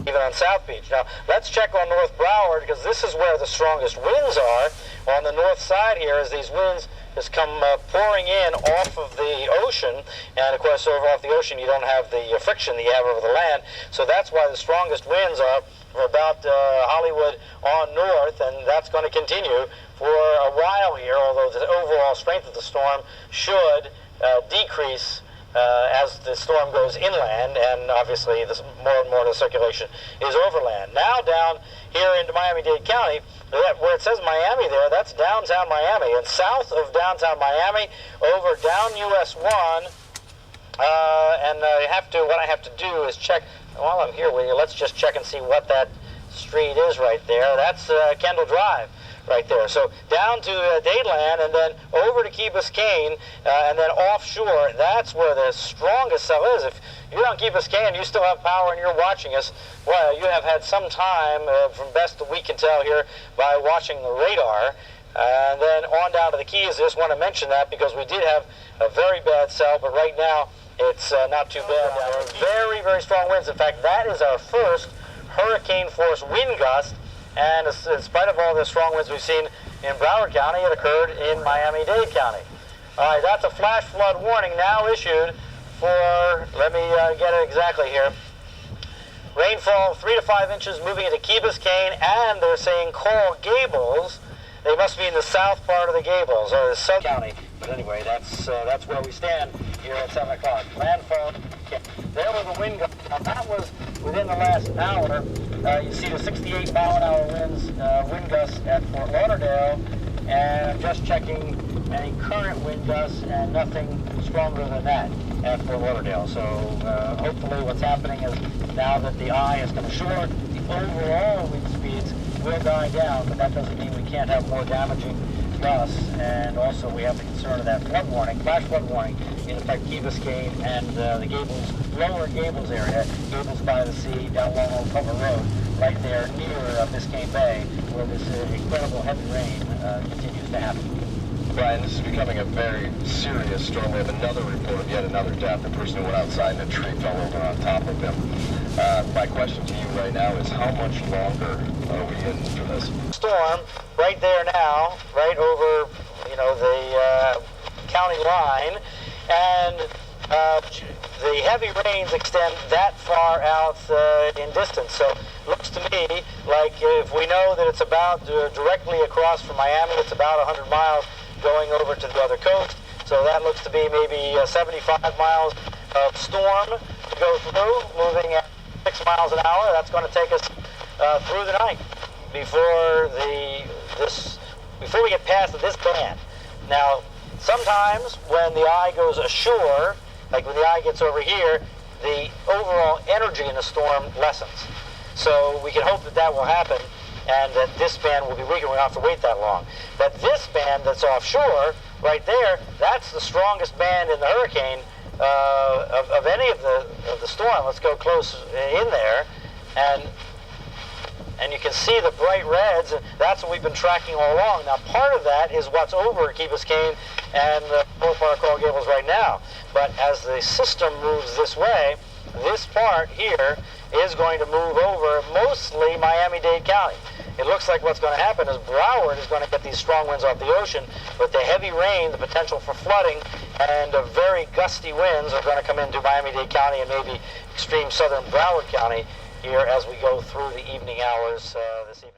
even on South Beach. Now, let's check on North Broward, because this is where the strongest winds are. On the north side here, as these winds just come pouring in off of the ocean, and of course over off the ocean you don't have the friction that you have over the land, so that's why the strongest winds are from about Hollywood on north, and that's going to continue for a while here, although the overall strength of the storm should decrease as the storm goes inland, and obviously more and more of the circulation is overland. Now down here into Miami-Dade County, where it says Miami there, that's downtown Miami, and south of downtown Miami over down US 1, and what I have to do is check, while I'm here with you, let's just check and see what that street is right there. That's Kendall Drive right there. So down to Dadeland, and then over to Key Biscayne, and then offshore. That's where the strongest cell is. If you're on Key Biscayne, you still have power and you're watching us, well, you have had some time, from best that we can tell here, by watching the radar. And then on down to the Keys. I just want to mention that because we did have a very bad cell, but right now it's not too bad down there. Very, very strong winds. In fact, that is our first hurricane-force wind gust. And in spite of all the strong winds we've seen in Broward County, it occurred in Miami-Dade County. All right, that's a flash flood warning now issued for, let me get it exactly here, rainfall 3 to 5 inches moving into Key Biscayne, and they're saying Coral Gables. They must be in the south part of the Gables, or the South County. But anyway, that's where we stand here at 7 o'clock. Landfall. There was a wind gust. Now that was within the last hour. You see the 68-mile-an-hour winds, wind gusts at Fort Lauderdale, and I'm just checking any current wind gusts, and nothing stronger than that at Fort Lauderdale. So hopefully what's happening is now that the eye has come ashore, the overall wind speeds will die down, but that doesn't mean we can't have more damaging gusts. And also we have the concern of that flood warning, flash flood warning, in effect Key Biscayne and the Gables, lower Gables area, Gables by the sea, down Long Old Cover Road, right there near Biscayne Bay, where this incredible heavy rain continues to happen. Brian, this is becoming a very serious storm. We have another report of yet another death. A person who went outside and a tree fell over on top of him. My question to you right now is, how much longer are we in for this? Storm right there now, right over, the county line, and the heavy rains extend that far out in distance. So it looks to me like, if we know that it's about directly across from Miami, it's about 100 miles going over to the other coast. So that looks to be maybe 75 miles of storm to go through, moving at 6 miles an hour. That's going to take us through the night before we get past this band. Now, sometimes when the eye goes ashore, like when the eye gets over here, the overall energy in the storm lessens. So we can hope that that will happen, and that this band will be weaker. We don't have to wait that long. But this band that's offshore, right there, that's the strongest band in the hurricane of any of the storm. Let's go close in there, and you can see the bright reds, and that's what we've been tracking all along. Now, part of that is what's over Key Biscayne and the part of Coral Gables right now. But as the system moves this way, this part here is going to move over mostly Miami-Dade County. It looks like what's going to happen is Broward is going to get these strong winds off the ocean, but the heavy rain, the potential for flooding, and very gusty winds are going to come into Miami-Dade County and maybe extreme southern Broward County here as we go through the evening hours this evening.